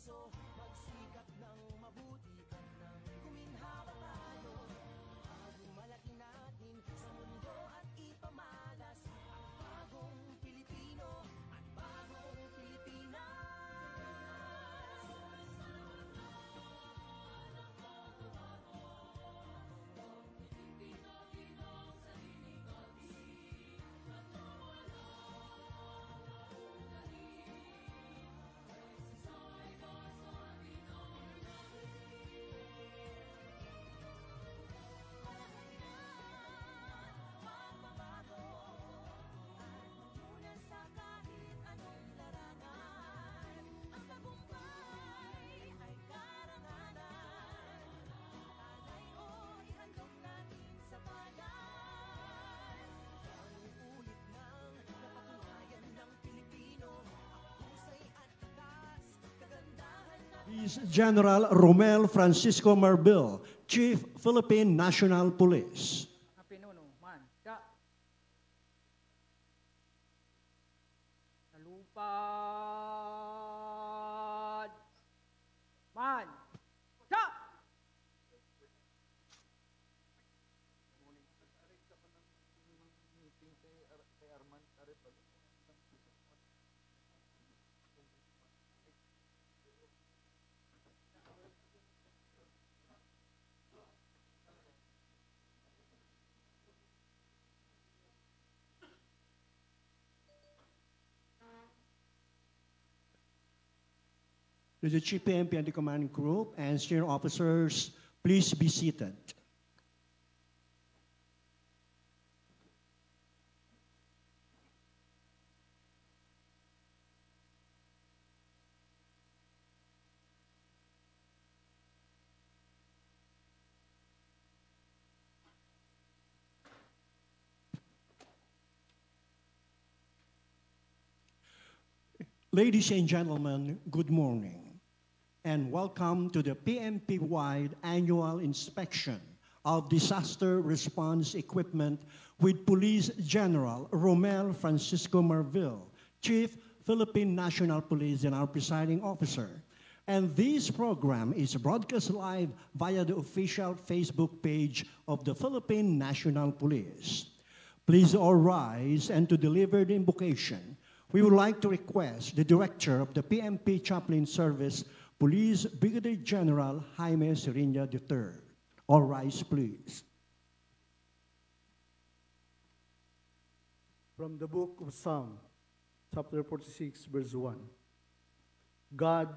puso, magsikap ng mabuti at nang kuminhawa tayo. Bagong malaki natin sa mundo at ipamalas ang bagong Pilipino at bagong Pilipinas. is General Romel Francisco Marbil, Chief Philippine National Police. Pinuno, man, ka. Nalupad. Man, ka. To the Chief PNP and the command group and senior officers, please be seated. Ladies and gentlemen, good morning, and welcome to the PNP-wide annual inspection of disaster response equipment with Police General Romel Francisco Marbil, Chief Philippine National Police and our presiding officer. And this program is broadcast live via the official Facebook page of the Philippine National Police. Please all rise, and to deliver the invocation, we would like to request the Director of the PNP Chaplain Service, Police Brigadier General Jaime Siriña III. All rise, please. From the book of Psalm, chapter 46, verse 1. God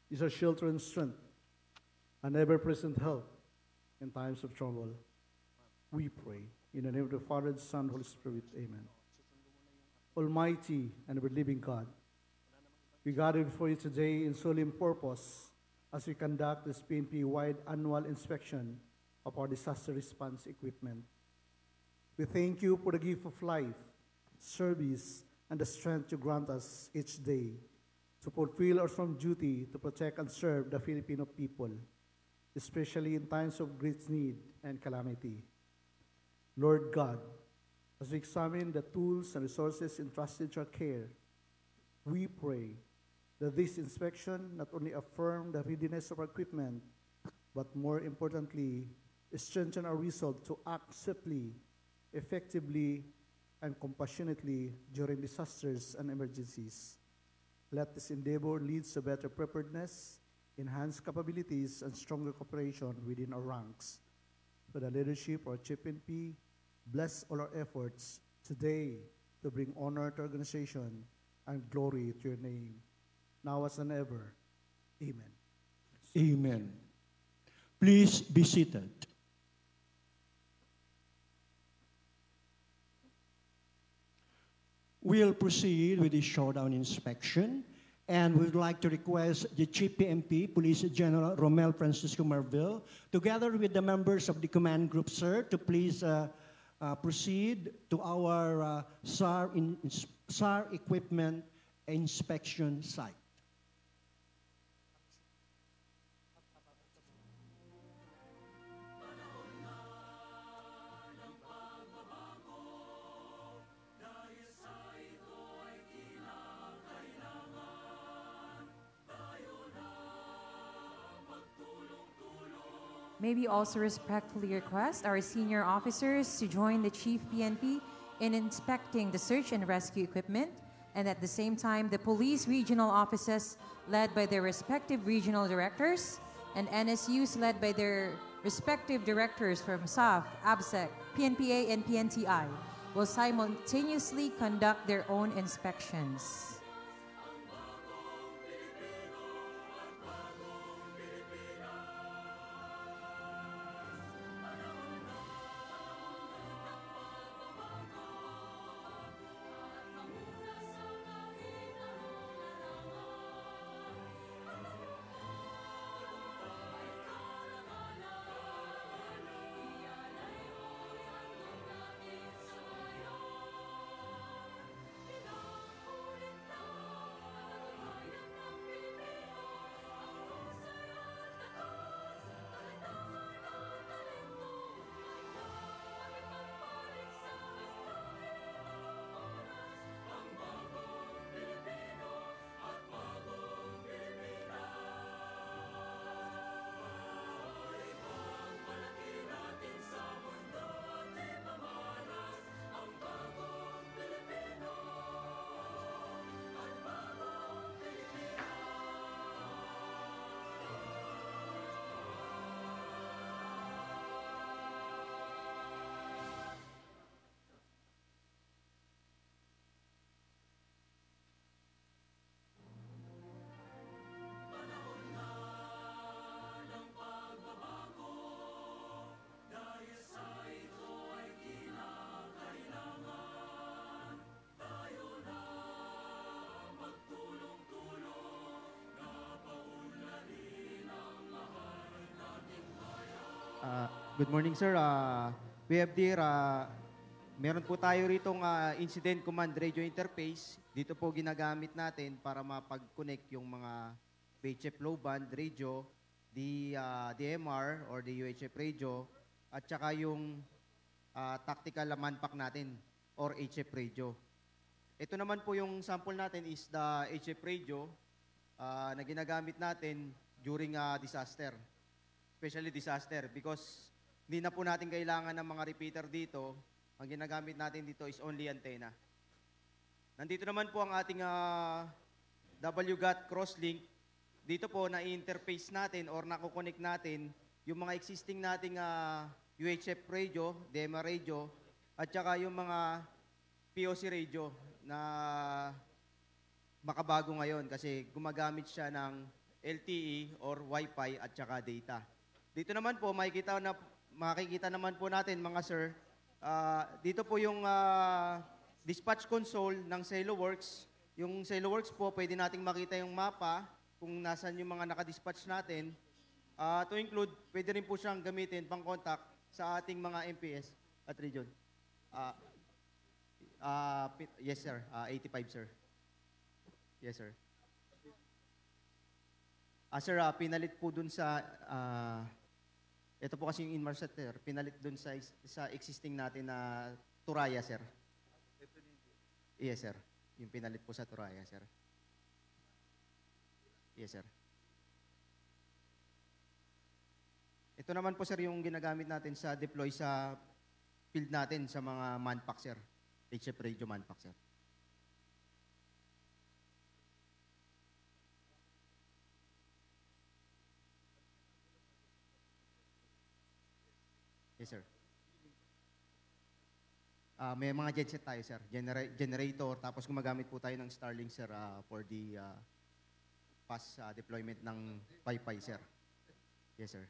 is our shelter and strength, an ever-present help in times of trouble. We pray in the name of the Father, the Son, and Holy Spirit. Amen. Almighty and ever-living God, we gather before you today in solemn purpose as we conduct this PNP-wide annual inspection of our disaster response equipment. We thank you for the gift of life, service, and the strength you grant us each day to fulfill our solemn duty to protect and serve the Filipino people, especially in times of great need and calamity. Lord God, as we examine the tools and resources entrusted to our care, we pray that this inspection not only affirm the readiness of our equipment, but more importantly, strengthen our resolve to act swiftly, effectively, and compassionately during disasters and emergencies. Let this endeavor lead to better preparedness, enhanced capabilities, and stronger cooperation within our ranks. For the leadership of our CHIPNP, bless all our efforts today to bring honor to our organization and glory to your name, now as and ever. Amen. Amen. Please be seated. We'll proceed with the showdown inspection, and we would like to request the Chief PNP, Police General Romel Francisco Marbil, together with the members of the command group, sir, to please proceed to our SAR equipment inspection site. May we also respectfully request our senior officers to join the Chief PNP in inspecting the search and rescue equipment, and at the same time, the police regional offices led by their respective regional directors, and NSUs led by their respective directors from SAF, ABSEC, PNPA, and PNTI will simultaneously conduct their own inspections. Good morning, sir. We have there, meron po tayo ritong incident command radio interface. Dito po ginagamit natin para mapag-connect yung mga VHF low band radio, DMR or the UHF radio, at saka yung tactical manpack natin or HF radio. Ito naman po yung sample natin is the HF radio na ginagamit natin during disaster. Especially disaster because hindi na po natin kailangan ng mga repeater dito. Ang ginagamit natin dito is only antenna. Nandito naman po ang ating WGAT crosslink. Dito po na-interface natin or nakukonect natin yung mga existing nating UHF radio, DMR radio, at saka yung mga POC radio na makabago ngayon kasi gumagamit siya ng LTE or Wi-Fi at saka data. Dito naman po, makikita naman po natin mga sir, dito po yung dispatch console ng SeloWorks. Yung SeloWorks po, pwede nating makita yung mapa kung nasan yung mga nakadispatch natin. To include, pwede rin po siyang gamitin pang contact sa ating mga MPS at region. Yes sir, 85 sir. Yes sir. Sir, pinalit po dun sa... ito po kasi yung Inmarsat, sir. Pinalit dun sa existing natin na Turaya, sir. Yes, sir. Yung pinalit po sa Turaya, sir. Yes, sir. Ito naman po, sir, yung ginagamit natin sa deploy sa field natin sa mga manpack, sir. HF radio manpack, sir. Yes, sir. May mga genset tayo, sir. Generator, tapos gumagamit po tayo ng Starlink, sir, for the fast deployment ng Wi-Fi, sir. Yes, sir.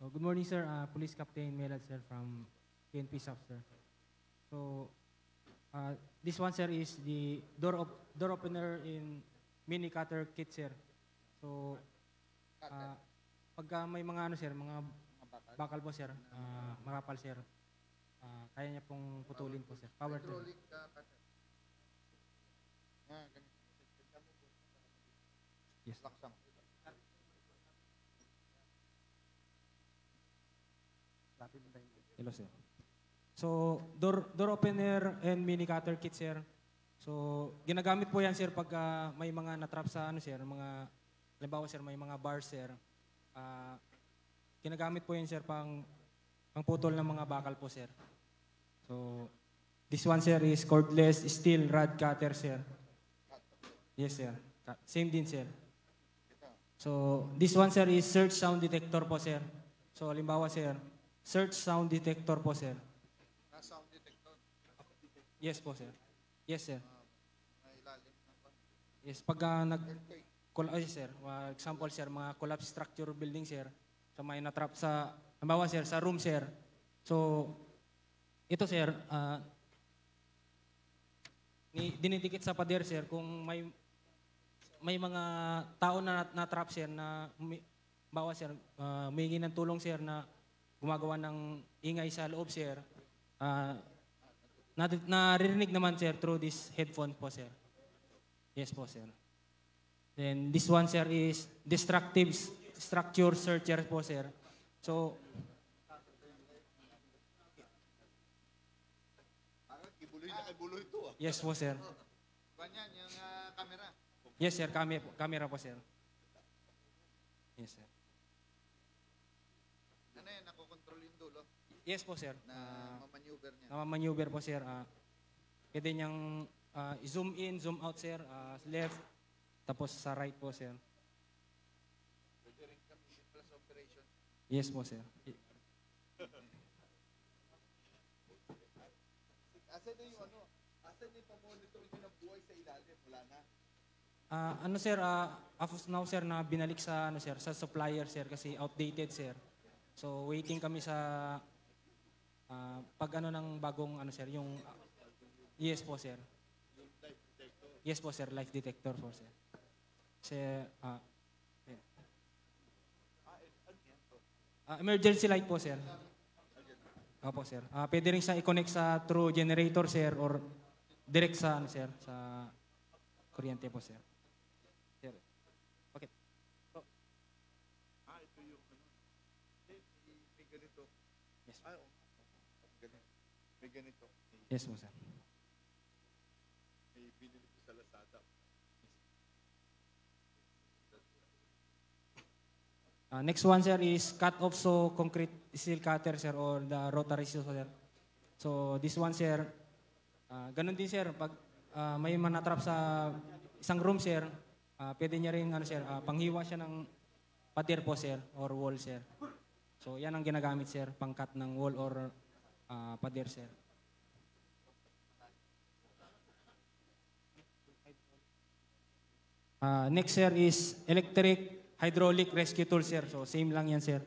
Good morning, sir. Police Captain Melad, sir, from PNP SAP, sir. So, this one, sir, is the door opener in mini cutter kit, sir. So, pagka may mga ano, sir, mga bakal po, sir, marapal, sir, kaya niya pong putulin po, sir. Power tool. Hydraulic cutter. Ganito. Yes. Laksang. Hello, sir. So, door opener and mini cutter kit, sir. So, ginagamit po yan, sir, pag may mga natrap sa, ano, sir, mga, halimbawa, sir, may mga bars, sir. Ginagamit po yan, sir, pang putol ng mga bakal po, sir. So, this one, sir, is cordless steel rod cutter, sir. Yes, sir. Same din, sir. So, this one, sir, is search sound detector po, sir. So, halimbawa, sir, search sound detector po, sir. Sound detector. Yes po, sir. Yes, sir. Ilalim ng Yes, pag yes, sir. Example, sir, mga collapse structure building, sir. So, may natrap sa, halimbawa, sir, sa room, sir. So, ito, sir, dinidikit sa pader, sir, kung may mga tao na natrap, sir, na bawa, sir, humingi ng tulong, sir, na gumagawa ng ingay sa loob, sir. Naririnig naman, sir, through this headphone po, sir. Yes po, sir. Then this one, sir, is destructive structure searcher po, sir. So, ibuloy na ibuloy ito. yes po, sir. Ganyan, yung camera. Yes, sir. Camera po, sir. Yes, sir. Ano yan, nakokontrol yung dulo Yes po, sir. na mamaneuver niya. Namamaneuver po, sir. Pwede niyang zoom in, zoom out, sir. Left, tapos sa right po, sir. Pwede rin kami plus operation. Yes po, sir. Asan na yung ano? Asan yung pamonitor nyo ng buhay sa ilalim? Wala na. Ano, sir, as of now, sir, na binalik sa, ano, sir, sa supplier, sir, kasi outdated, sir. So, waiting kami sa pag ano ng bagong, ano, sir, yung, yes po, sir. Yes po, sir, life detector po, sir. Sir, emergency light po, sir. Opo, sir. Pwede rin siya i-connect sa through generator, sir, or direct sa, ano, sir, sa kuryente po, sir. Sir. Okay. So, Ito yung ano. May ganito. yes, Oo. Ganito. May ganito. yes po, sir. May binili ko sa Lazada. Next one, sir, is cut-off saw concrete steel cutter, sir, or the rotary saw, sir. So, this one, sir, ganun din, sir, pag may manatrap sa isang room, sir, pwede niya rin, ano, sir, panghiwa siya ng pader po, sir, or wall, sir. So, yan ang ginagamit, sir, pang-cut ng wall or pader, sir. Next, sir, is electric hydraulic rescue tool, sir. So, same lang yan, sir.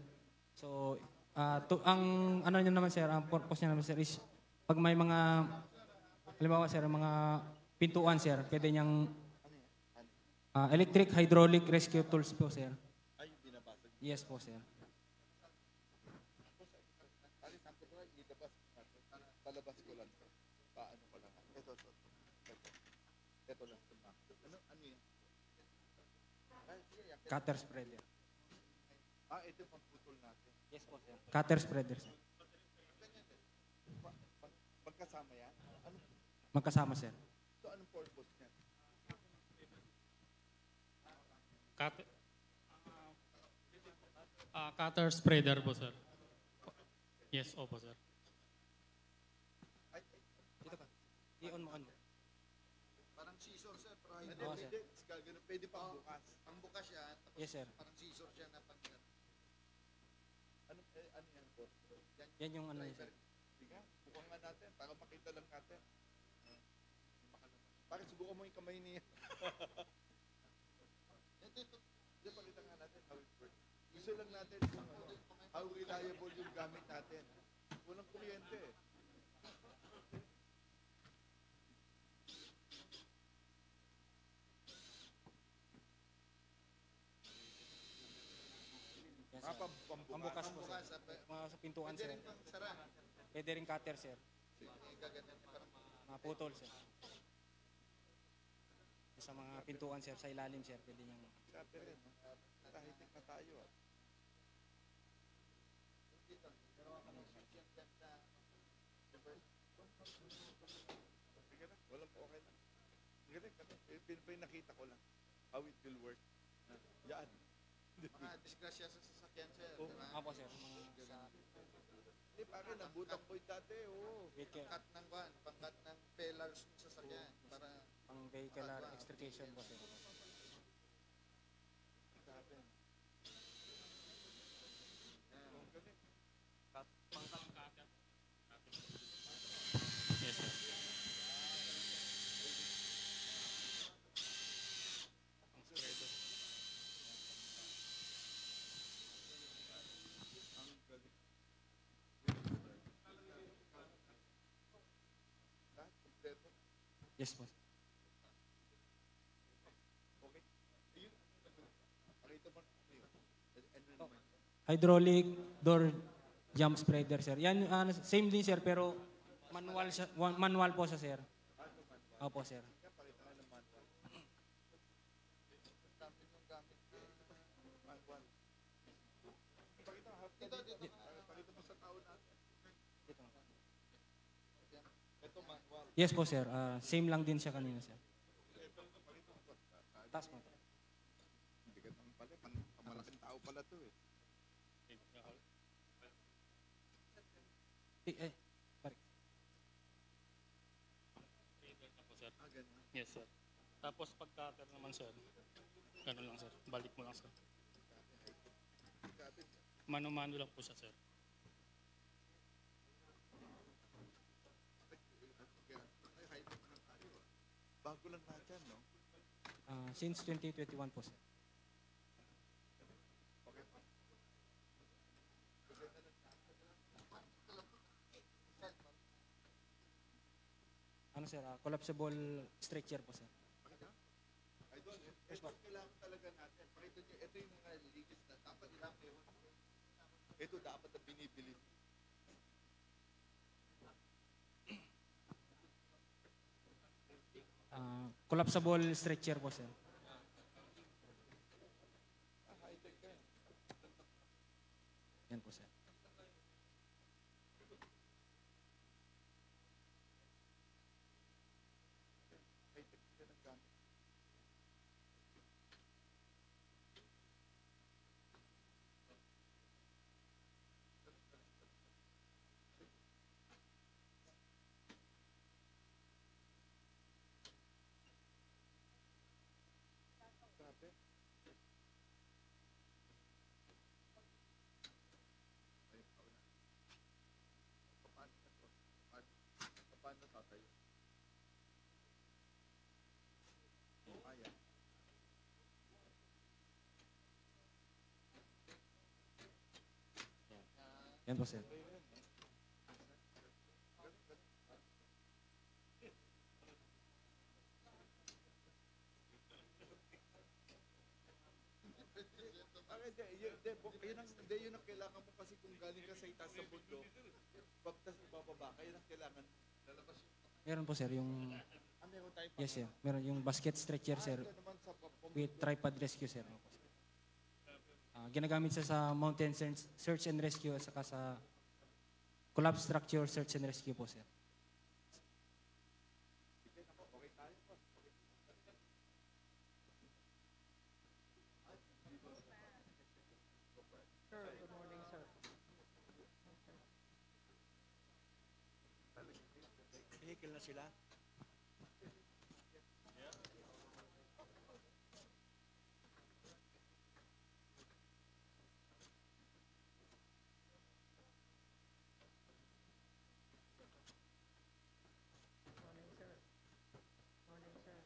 So, ang ano niya naman, sir, ang purpose niya naman, sir, is pag may mga, halimbawa, sir, mga pintuan, sir, pwede niyang electric hydraulic rescue tools po, sir. Ay, binabasag. Yes po, sir. Palabas ko lang. Paano ko lang. Ito. Ito lang. Ano yan? Cutter spreader. Ito yung pagputol natin. Yes po, sir. Cutter spreader, sir. Pagkasama yan? Ano? Magkasama, sir. So, anong purpose niya? Cutter spreader po, sir. Yes, opo, sir. Dito ka. I-on mo, on mo. Parang scissor, sir. Pero hindi, Oo, sir. Gagano, pwede pang bukas. Pang bukas yan. Tapos Yes, sir. parang scissor siya na pang ano yan po? Yan yung ano, sir. Sige, bukan nga natin para makita lang natin. Bakit subukan mo yung kamay niya? Ito, pakita nga natin how it works. Gusto lang natin kung how reliable yung gamit natin. Walang kuryente eh. Pambukas po, sir. Mga sa pintuan, sir. Pwede rin cutter, sir. Mga putol, sir. Sa mga pintuan, sir, sa ilalim, sir, pwede niyang... Sabi rin, no? Tahitik na tayo. Sige na, walang okay lang. Galing, nakita ko lang how it will work. Yan. Disgrasya sa sasakyan, sir. Oh. Diba? Apo, sir. Mga sa... Hindi, pare, nabutang ko yung dati, oo. Pangkat ng van, pangkat ng pillars ng sasakyan. Para Pang vehicular extrication po, sir. Sabi. Yes, sir. Ang spreader. Lahat, kompleto. Yes po. Okay. Ayun. Pakita mo na yun. Ano naman? Hydraulic door jump spreader, sir. Yan, same din, sir, pero manual, manual po siya, sir. Opo, sir. Pakita nga ng manual. gamit yung gamit. Manual. Pakita mo, half dito. Pakita mo sa tao natin. Ito. Ito, manual. Yes po, sir. Same lang din siya kanina, sir. Taas mo. Hindi ka naman pala. Malaking tao pala to eh. Pare. Po, sir. Ganun. Yes, sir. Tapos pag cutter naman, sir, ganun lang, sir. Balik mo lang, sir. Mano-mano lang po siya, sir. Bago lang na dyan, no? Since 2021 po, sir. Ano, sir? Collapsible stretcher po, sir. Idol, ito kailangan talaga natin. Pakita nyo, ito yung mga ligis na dapat ilang meron. Ito dapat na binibili. Collapsible stretcher po, sir. High-tech ka. Yan po, sir. High-tech ka ng gamit. Grabe. Ayun, ako na. Paano na to? Paano tatayo? Ayan. Yan po, sir. Yun ang kailangan mo kasi kung galing ka sa itaas sa bundok, pagtas ibababa, kaya ang kailangan lalabas yung... Meron po, sir, yung... Meron tayo pa. Yes, sir. Meron yung basket stretcher, sir, Naman sa with tripod rescue, sir. Opo, sir. Ginagamit siya sa mountain search and rescue at saka sa collapse structure search and rescue po, sir. Sir, good morning, sir. Vehicle na sila. Morning, sir. Morning, sir.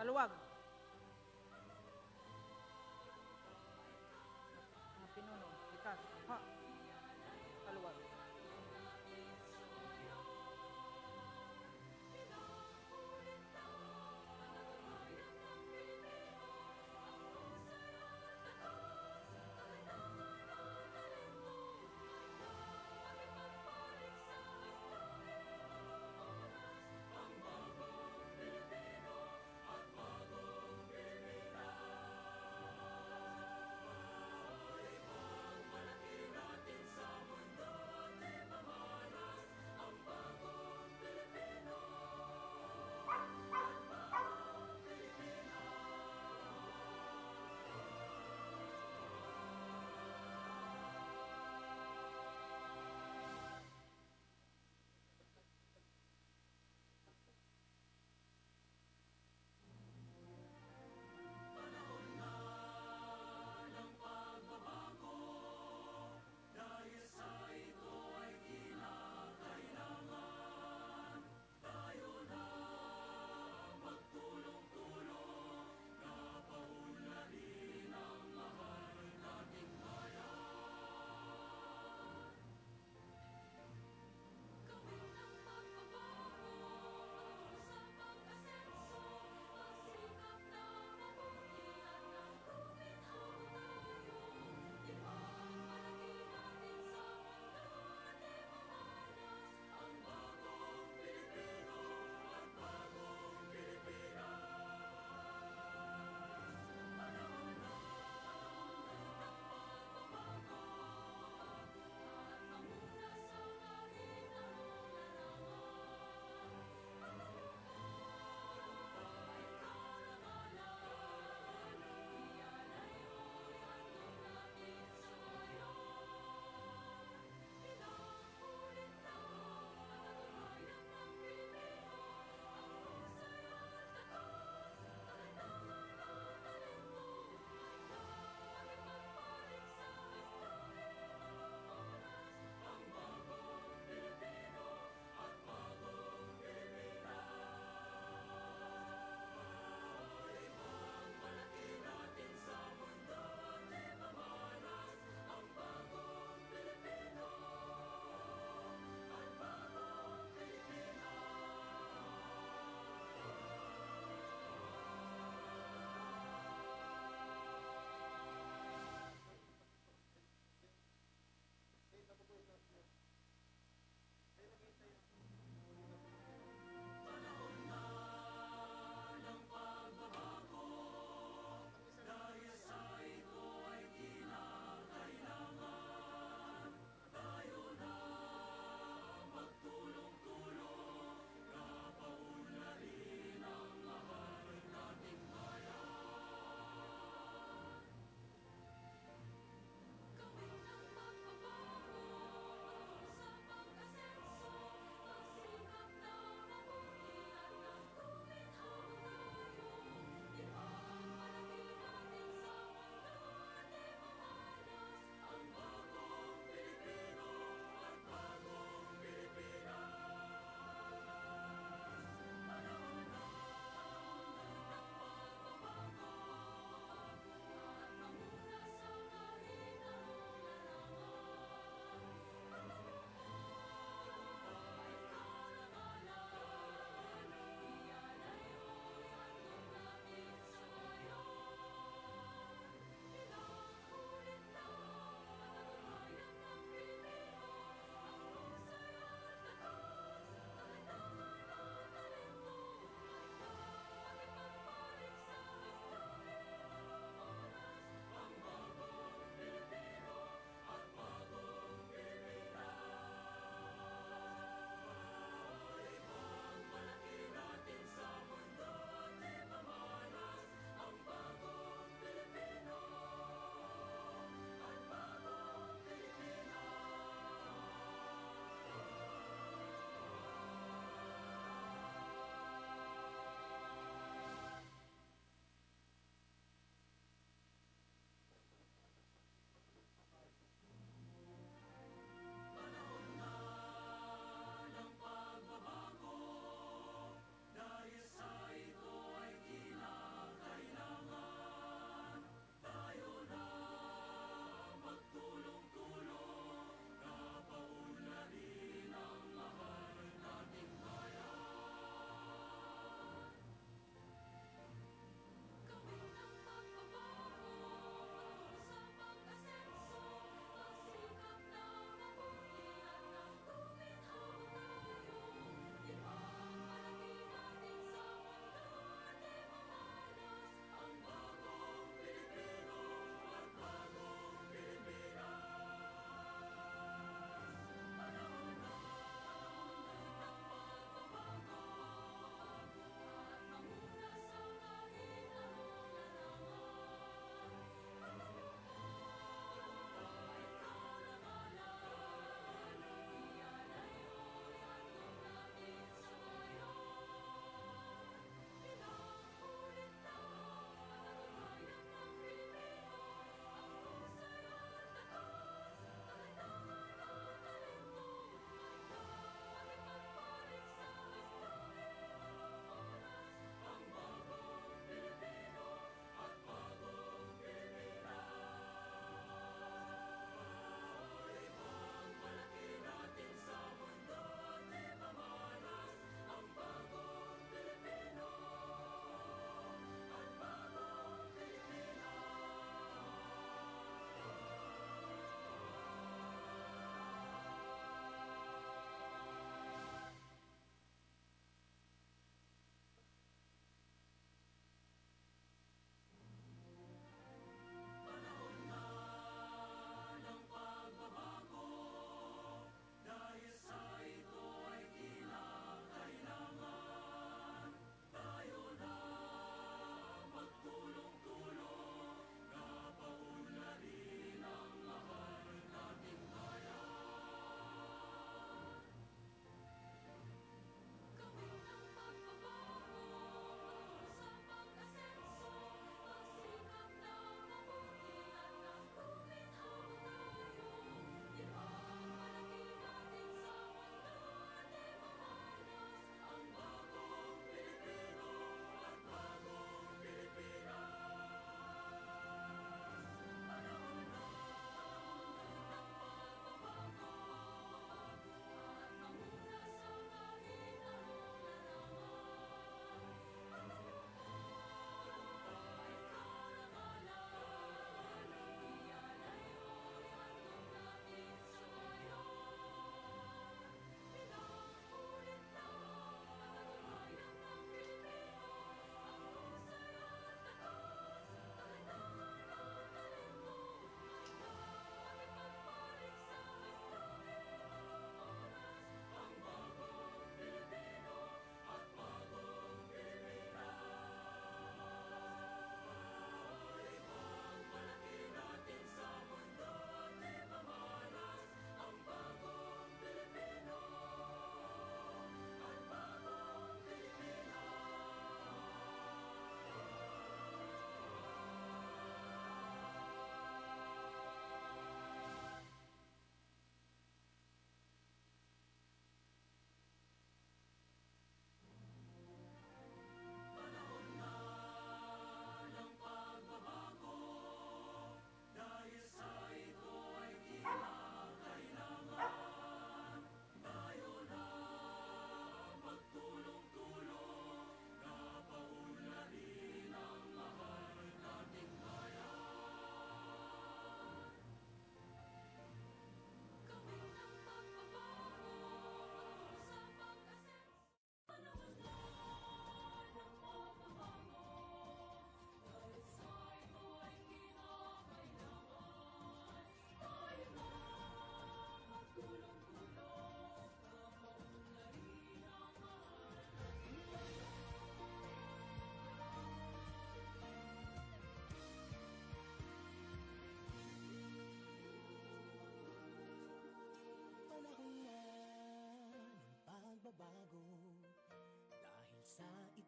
Kaluwag. Pinuno. Ikas. Ha. Kaluwag.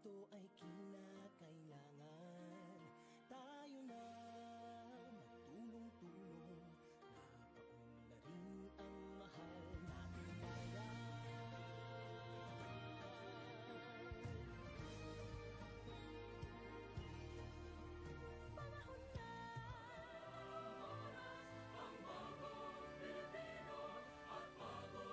ito ay kinakailangan. Tayo na magtulong-tulong, napaunlarin ang mahal nating bayan. Panahon na, oras, ang bagong Pilipino at bagong Pilipinas. Ipagmalaki natin sa mundo at ipamalas ang bagong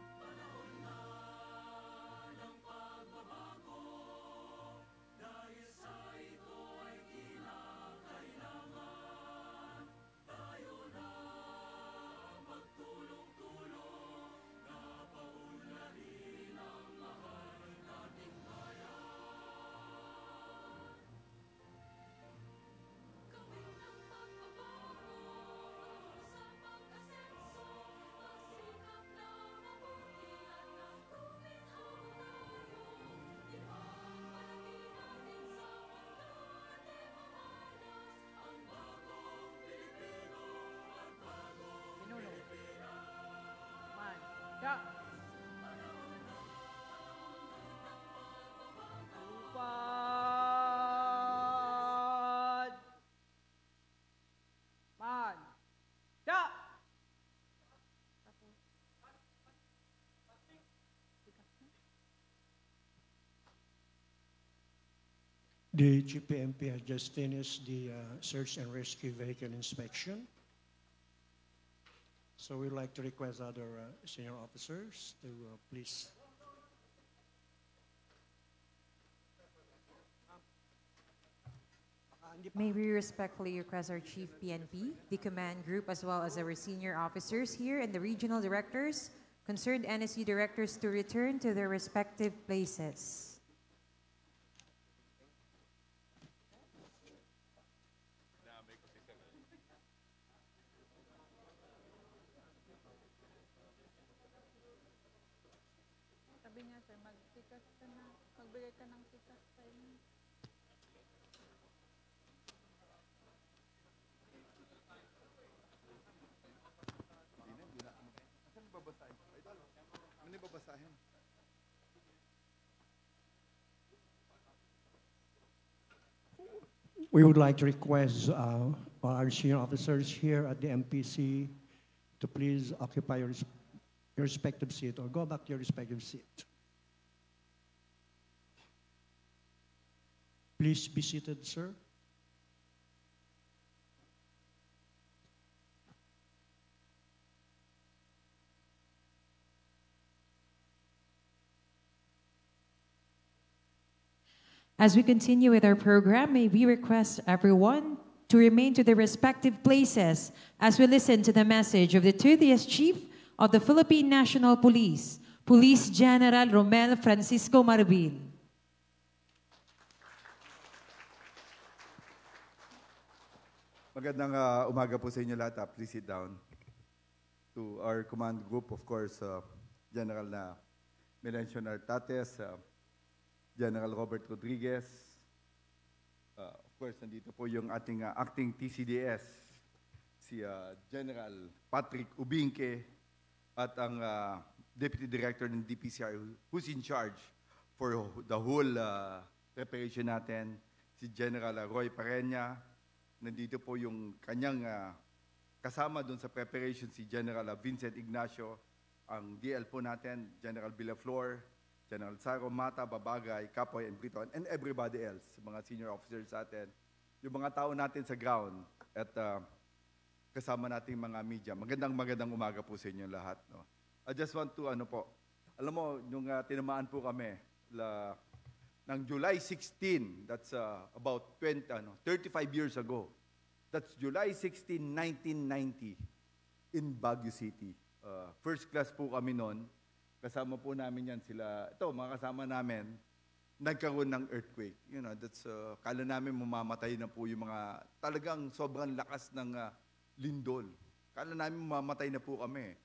Pilipino at bagong ng pagbabago, dahil sa ito ay kinakailangan. Tayo na magtulong-tulong, napaunlarin ang mahal nating bayan. Gawin ng pagbabago sa pag-asenso, magsikap na mabuti at ng kuminhawa tayo. Ipagmalaki natin sa mundo at ipamalas ang bagong Pilipino at bagong Pinuno. Man. Da. Tupad. Man. Da. The GPMP has just finished the search and rescue vehicle inspection. So we'd like to request other senior officers to please. May we respectfully request our Chief PNP, the command group, as well as our senior officers here and the regional directors, concerned NSU directors to return to their respective places. Sabi niya, sir, magtikas ka na. Magbigay ka ng tikas sa inyo. Hindi na. Saan babasahin? Idol, ano yung babasahin? We would like to request our senior officers here at the MPC to please occupy your respective seat or go back to your respective seat. Please be seated, sir. As we continue with our program, may we request everyone to remain to their respective places as we listen to the message of the 30th Chief of the Philippine National Police, Police General Romel Francisco Marbil. Magandang umaga po sa inyo lahat. Please sit down. To our command group, of course, General na Melencio Nartates, General Robert Rodriguez, of course, nandito po yung ating acting TCDS, si General Patrick Ubingke, at ang Deputy Director ng DPCR who's in charge for the whole preparation natin, si General Roy Parenya. Nandito po yung kanyang kasama doon sa preparation, si General Vincent Ignacio, ang DL po natin, General Villaflor, General Saro Mata, Babagay, Kapoy, and Briton, and everybody else, mga senior officers natin, yung mga tao natin sa ground, at kasama nating mga media. Magandang umaga po sa inyo lahat. No? I just want to, alam mo, yung tinamaan po kami, ng July 16, that's about 35 years ago. That's July 16, 1990, in Baguio City. First class po kami noon. Kasama po namin yan sila. Ito, mga kasama namin, nagkaroon ng earthquake. You know, kala namin mamamatay na po yung mga talagang sobrang lakas ng lindol. Kala namin mamamatay na po kami.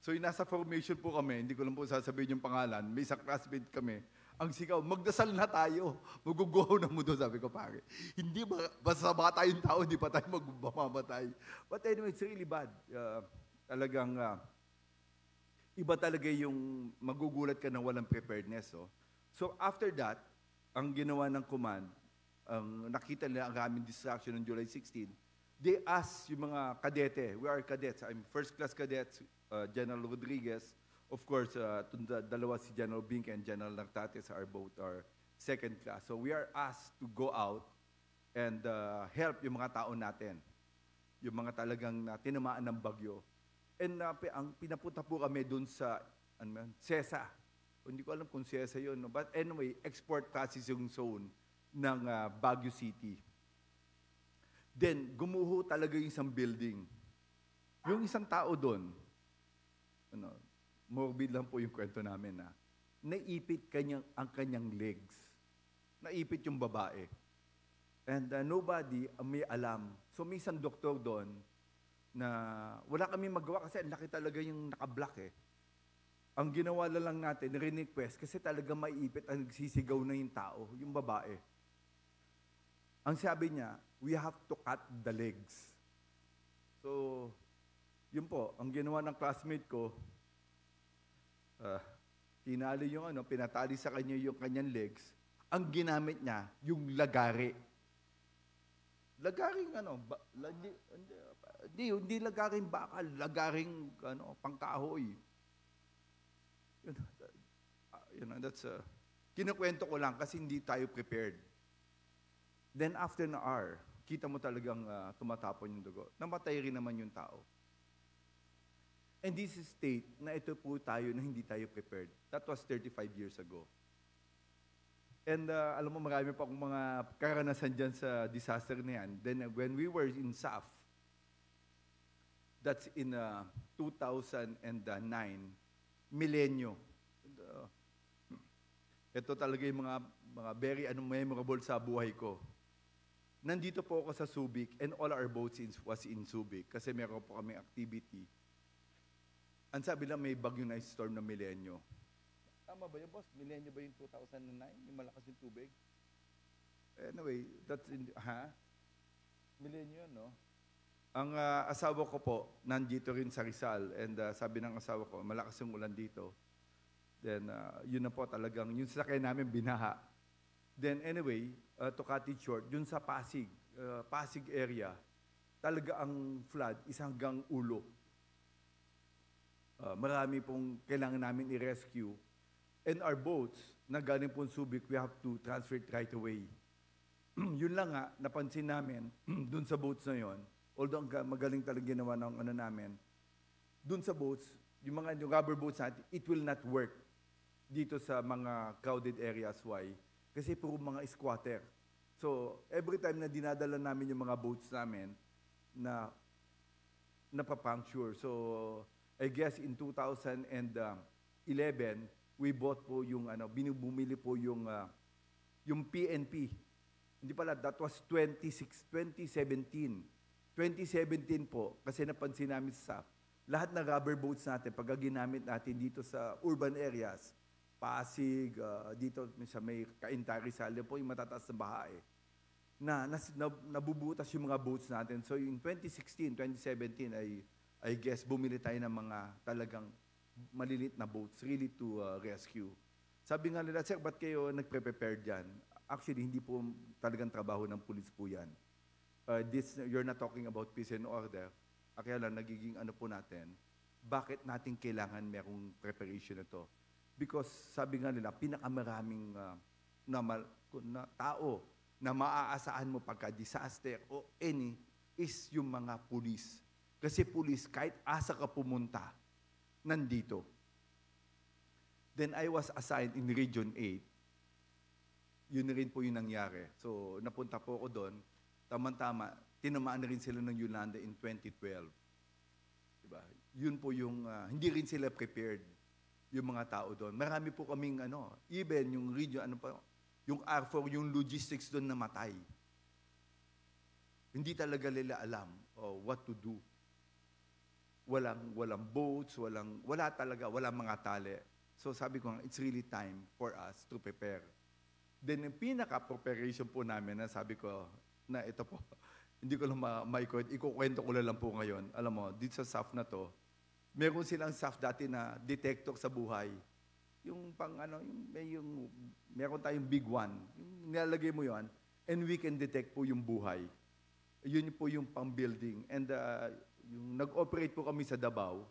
So yung nasa formation po kami, hindi ko lang po sasabihin yung pangalan, may isang classmate kami, ang sigaw, magdasal na tayo. Maguguhaw na mo doon, sabi ko, pare. Hindi ba, basta ba tayong tao, hindi pa tayo magmamamatay. But anyway, it's really bad. Talagang, iba talaga yung magugulat ka na walang preparedness. Oh. So after that, ang ginawa ng command, nakita nila ang aming distraction on July 16, they asked yung mga kadete, we are cadets, I'm first class cadets, General Rodriguez, of course, dalawa si General Bink and General Nagtates are both our second class. So we are asked to go out and help yung mga tao natin. Yung mga talagang tinamaan ng bagyo. And ang pinapunta po kami dun sa CESA. Hindi ko alam kung CESA yun. No? But anyway, export processing zone ng Baguio City. Then, gumuho talaga yung isang building. Yung isang tao doon, morbid lang po yung kwento namin na naipit ang kanyang legs. Naipit yung babae. And nobody may alam. So may isang doktor doon na wala kami magawa kasi ang laki talaga yung nakablock eh. Ang ginawa lang natin, request kasi talaga maiipit ang nagsisigaw na yung tao, yung babae. Ang sabi niya, we have to cut the legs. So, yun po, ang ginawa ng classmate ko, tinali yung pinatali sa kanya yung kanyang legs, ang ginamit niya, yung lagari. Lagaring hindi lagaring bakal, lagaring pangkahoy. Kinukwento ko lang kasi hindi tayo prepared. Then after an hour, kita mo talagang tumatapon yung dugo. Namatay rin naman yung tao. And this is state na ito po tayo na hindi tayo prepared. That was 35 years ago. And alam mo, marami pa akong mga karanasan dyan sa disaster na yan. Then when we were in SAF, that's in 2009, Milenyo. Ito talaga yung mga very memorable sa buhay ko. Nandito po ako sa Subic and all our boats was in Subic kasi meron po kaming activity. Ang sabi lang may bagyo na storm na Milenyo. Tama ba yun, boss? Milenyo ba yung 2009? Yung malakas yung tubig? Anyway, that's Milenyo yun, no? Ang asawa ko po, nandito rin sa Rizal. And sabi ng asawa ko, malakas yung ulan dito. Then, yun na po talagang, yung sasakyan namin binaha. Then anyway, to cut it short, dun sa Pasig area, talaga ang flood is hanggang ulo. Marami pong kailangan namin i-rescue. And our boats, na galing pong Subic, we have to transfer it right away. Yun lang nga, napansin namin, dun sa boats na yon, although magaling talaga ginawa ng namin, dun sa boats, yung rubber boats natin, it will not work dito sa mga crowded areas. Why? Kasi puro mga squatter. So, every time na dinadala namin yung mga boats namin, na napapuncture. So, I guess in 2011, we bought po yung, bumili po yung PNP. Hindi pala, that was 2017. 2017 po, kasi napansin namin sa SAF, lahat ng rubber boats natin, pag ginamit natin dito sa urban areas, Pasig, dito sa may Cainta, Rizal, po yung matataas na baha nabubutas yung mga boats natin. So in 2016, 2017, I guess, bumili tayo ng mga talagang malilit na boats, really to rescue. Sabi nga nila, sir, ba't kayo nagpre-prepare dyan? Actually, hindi po talagang trabaho ng pulis po yan. You're not talking about peace and order. Kaya lang, nagiging po natin, bakit natin kailangan merong preparation na to? Because sabi nga nila, pinakamaraming na tao na maaasahan mo pagka-disaster o any is yung mga pulis. Kasi pulis, kahit asa ka pumunta, nandito. Then I was assigned in Region 8. Yun rin po yung nangyari. So napunta po ako doon. Tama-tama, tinamaan na rin sila ng Yolanda in 2012. Diba? Yun po yung, hindi rin sila prepared, yung mga tao doon. Marami po kaming, even yung region, Yung R4, yung logistics doon namatay. Hindi talaga nila alam what to do. Walang boats, wala talaga, walang mga tali. So sabi ko, it's really time for us to prepare. Then yung pinaka-preparation po namin, na sabi ko, na ito po, hindi ko lang ikukwento ko lang po ngayon. Alam mo, dito sa SAF na to, meron silang SAF dati na detector sa buhay. Yung meron tayong big one. Yung nilalagay mo yon, and we can detect po yung buhay. Yun po yung pang-building. And yung nag-operate po kami sa Davao,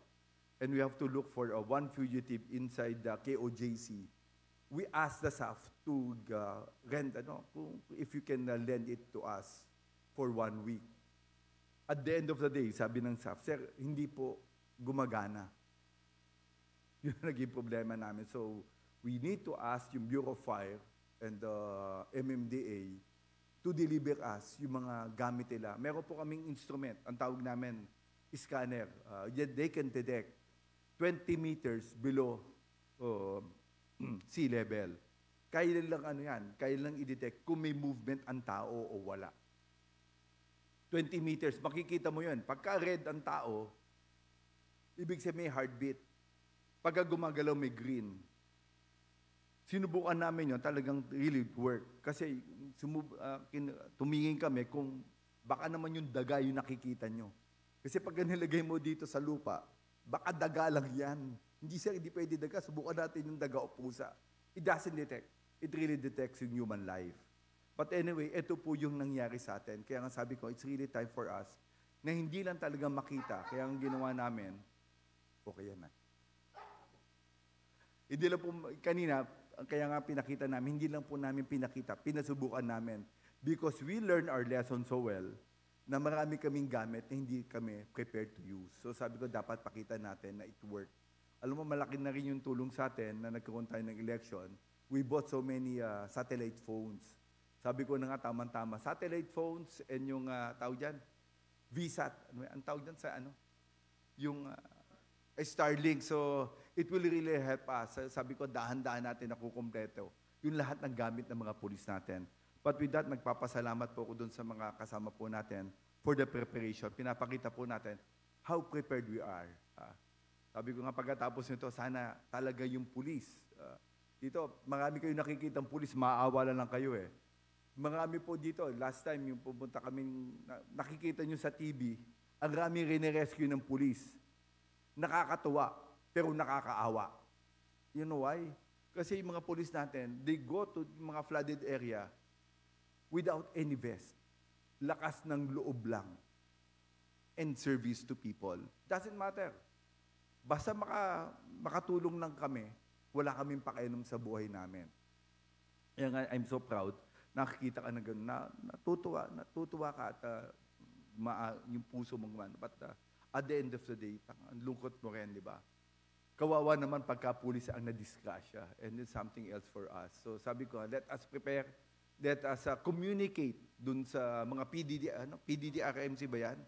and we have to look for one fugitive inside the KOJC. We asked the SAF to rent, if you can lend it to us for 1 week. At the end of the day, sabi ng SAF, sir, hindi po gumagana. Yun ang naging problema namin. So, we need to ask yung Bureau of Fire and the MMDA to deliver us yung mga gamit nila. Meron po kaming instrument, ang tawag namin, scanner. They can detect 20 meters below sea level. Kailan lang kailan lang i-detect kung may movement ang tao o wala. 20 meters, makikita mo yun. Pagka red ang tao, ibig sabihin may heartbeat. Pagka gumagalaw may green. Sinubukan namin yun, talagang really work. Kasi tumingin kami kung baka naman yung daga yung nakikita nyo. Kasi pag nilagay mo dito sa lupa, baka daga lang yan. Hindi pwede daga. Subukan natin yung daga o pusa. It doesn't detect. It really detects yung human life. But anyway, ito po yung nangyari sa atin. Kaya nga sabi ko, it's really time for us na hindi lang talaga makita. Kaya ang ginawa namin, okay yan na. Hindi lang po, kanina, kaya nga pinakita namin, hindi lang po namin pinakita, pinasubukan namin. Because we learn our lesson so well, na marami kaming gamit na hindi kami prepared to use. So sabi ko, dapat pakita natin na it worked. Alam mo, malaki na rin yung tulong sa atin na nagkaroon tayo ng election. We bought so many satellite phones. Sabi ko na nga, tama-tama. Satellite phones and yung tawag dyan, VSAT. Ang tawag dyan sa yung Starlink. So, it will really help us. Sabi ko, dahan-dahan natin na kukumpleto yung lahat ng gamit ng mga pulis natin. But with that, nagpapasalamat po ako dun sa mga kasama po natin for the preparation. Pinapakita po natin how prepared we are. Sabi ko nga, pagkatapos nito, sana talaga yung pulis. Dito, marami kayo nakikitang pulis, maaawa lang kayo eh. Marami po dito, last time yung pupunta kaming, nakikita nyo sa TV, ang raming rinirescue ng pulis. Nakakatuwa, pero nakakaawa. You know why? Kasi yung mga pulis natin, they go to mga flooded area without any vest. Lakas ng loob lang. And service to people. Doesn't matter. Basta makatulong lang kami, wala kaming pakialam sa buhay namin. Kaya nga, I'm so proud. Nakikita ka na gano'n, natutuwa ka at yung puso mong gumano. But at the end of the day, ang lungkot mo rin, di ba? Kawawa naman pagka pulis ang nadisgrasya, and it's something else for us. So sabi ko, let us prepare, let us communicate dun sa mga PDD-RMC ba yan?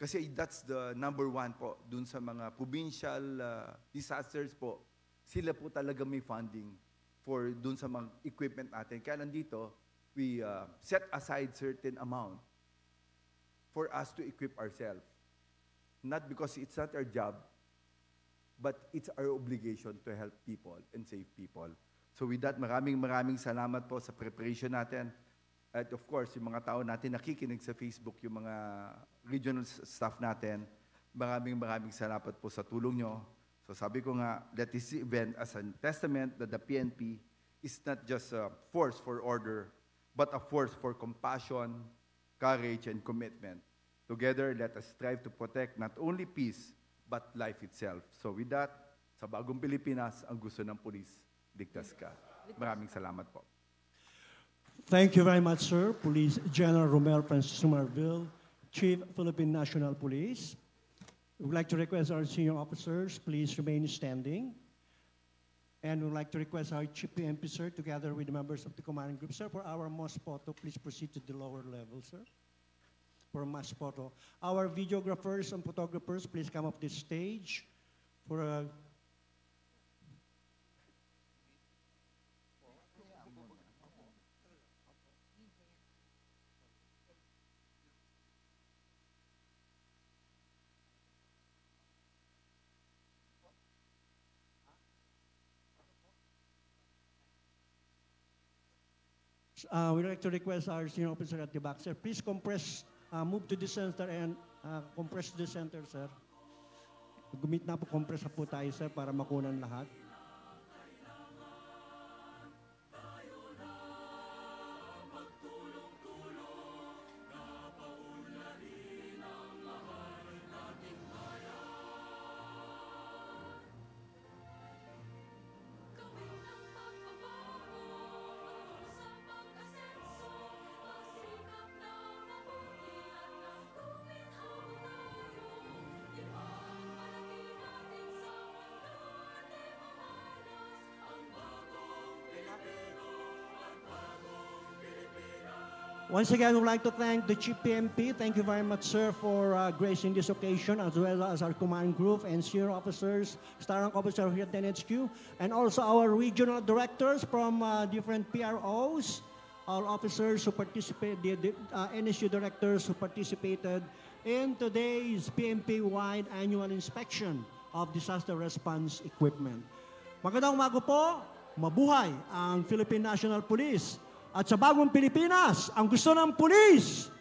Kasi that's the number one po, dun sa mga provincial disasters po, sila po talaga may funding for dun sa mga equipment natin. Kaya nandito, we set aside certain amount for us to equip ourselves. Not because it's not our job, but it's our obligation to help people and save people. So with that, maraming salamat po sa preparation natin. At of course, yung mga tao natin nakikinig sa Facebook, yung mga regional staff natin, maraming salamat po sa tulong nyo. So sabi ko nga, let this event as a testament that the PNP is not just a force for order, but a force for compassion, courage, and commitment. Together, let us strive to protect not only peace, but life itself. So with that, sa bagong Pilipinas, ang gusto ng pulis, ligtas ka. Maraming salamat po. Thank you very much, sir. Police General Romel Francis Marville, Chief Philippine National Police. We would like to request our senior officers, please remain standing. And we would like to request our Chief PNP, sir, together with the members of the commanding group. Sir, for our mass photo, please proceed to the lower level, sir. For mass photo. Our videographers and photographers, please come up this stage for a We'd like to request our senior officer at the back, sir. Please compress, move to the center and compress the center, sir. Gumit na po, compress na po tayo, sir, para makunan lahat. Once again, we'd like to thank the Chief PNP. Thank you very much, sir, for gracing this occasion, as well as our command group and senior officers, Star Rank Officer here at NHQ, and also our regional directors from different PROs, all officers who participated, the NSU directors who participated in today's PNP-wide annual inspection of disaster response equipment. Magandang umaga po, mabuhay ang Philippine National Police. At sa bagong Pilipinas, ang gusto ng pulis